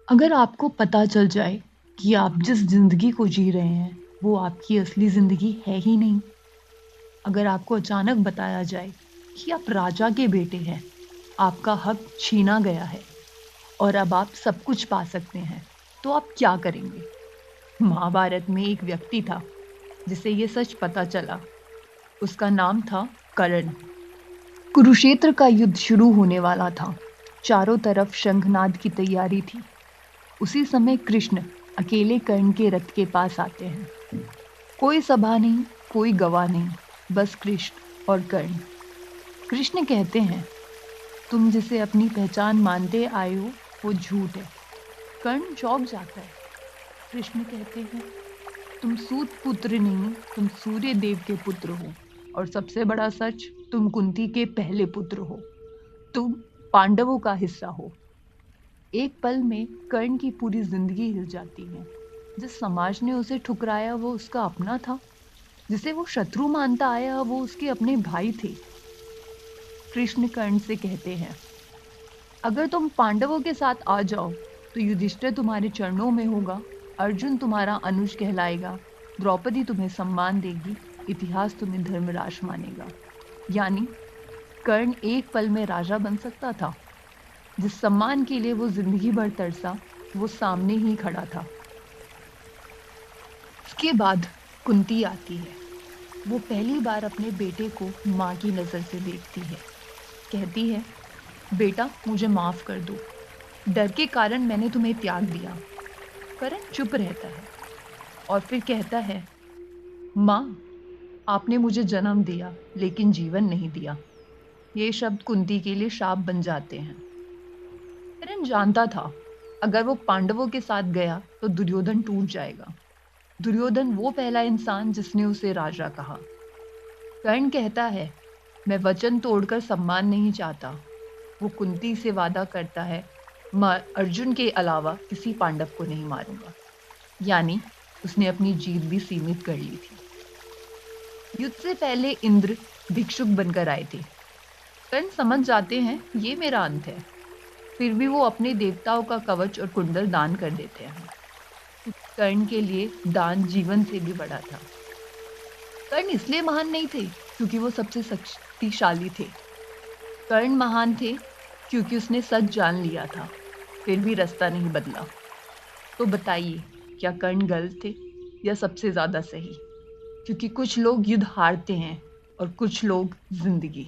अगर आपको पता चल जाए कि आप जिस ज़िंदगी को जी रहे हैं, वो आपकी असली ज़िंदगी है ही नहीं। अगर आपको अचानक बताया जाए कि आप राजा के बेटे हैं, आपका हक छीना गया है और अब आप सब कुछ पा सकते हैं, तो आप क्या करेंगे? महाभारत में एक व्यक्ति था, जिसे ये सच पता चला। उसका नाम था कर्ण। कुरुक्षेत्र का युद्ध शुरू होने वाला था। चारों तरफ शंखनाद की तैयारी थी। उसी समय कृष्ण अकेले कर्ण के रथ के पास आते हैं। कोई सभा नहीं, कोई गवाह नहीं, बस कृष्ण और कर्ण। कृष्ण कहते हैं, तुम जिसे अपनी पहचान मानते आए हो, वो झूठ है। कर्ण चौंक जाता है। कृष्ण कहते हैं, तुम सूत पुत्र नहीं, तुम सूर्य देव के पुत्र हो। और सबसे बड़ा सच, तुम कुंती के पहले पुत्र हो। तुम पांडवों का हिस्सा हो। एक पल में कर्ण की पूरी जिंदगी हिल जाती है। जिस समाज ने उसे ठुकराया वो उसका अपना था, जिसे वो शत्रु मानता आया वो उसके अपने भाई थे। कृष्ण कर्ण से कहते हैं, अगर तुम पांडवों के साथ आ जाओ तो युधिष्ठिर तुम्हारे चरणों में होगा, अर्जुन तुम्हारा अनुज कहलाएगा, द्रौपदी तुम्हें सम्मान देगी, इतिहास तुम्हें धर्मराज मानेगा। यानी कर्ण एक पल में राजा बन सकता था। जिस सम्मान के लिए वो जिंदगी भर तरसा, वो सामने ही खड़ा था। उसके बाद कुंती आती है। वो पहली बार अपने बेटे को माँ की नज़र से देखती है। कहती है, बेटा मुझे माफ़ कर दो, डर के कारण मैंने तुम्हें त्याग दिया। करण चुप रहता है और फिर कहता है, माँ, आपने मुझे जन्म दिया लेकिन जीवन नहीं दिया। ये शब्द कुंती के लिए शाप बन जाते हैं। करण जानता था, अगर वो पांडवों के साथ गया तो दुर्योधन टूट जाएगा। दुर्योधन वो पहला इंसान जिसने उसे राजा कहा। कर्ण कहता है, मैं वचन तोड़कर सम्मान नहीं चाहता। वो कुंती से वादा करता है, मैं अर्जुन के अलावा किसी पांडव को नहीं मारूंगा। यानी उसने अपनी जीत भी सीमित कर ली थी। युद्ध से पहले इंद्र भिक्षुक बनकर आए थे। कर्ण समझ जाते हैं ये मेरा अंत है। फिर भी वो अपने देवताओं का कवच और कुंडल दान कर देते हैं। कर्ण के लिए दान जीवन से भी बड़ा था। कर्ण इसलिए महान नहीं थे क्योंकि वो सबसे शक्तिशाली थे। कर्ण महान थे क्योंकि उसने सच जान लिया था, फिर भी रास्ता नहीं बदला। तो बताइए, क्या कर्ण गलत थे या सबसे ज्यादा सही? क्योंकि कुछ लोग युद्ध हारते हैं और कुछ लोग जिंदगी।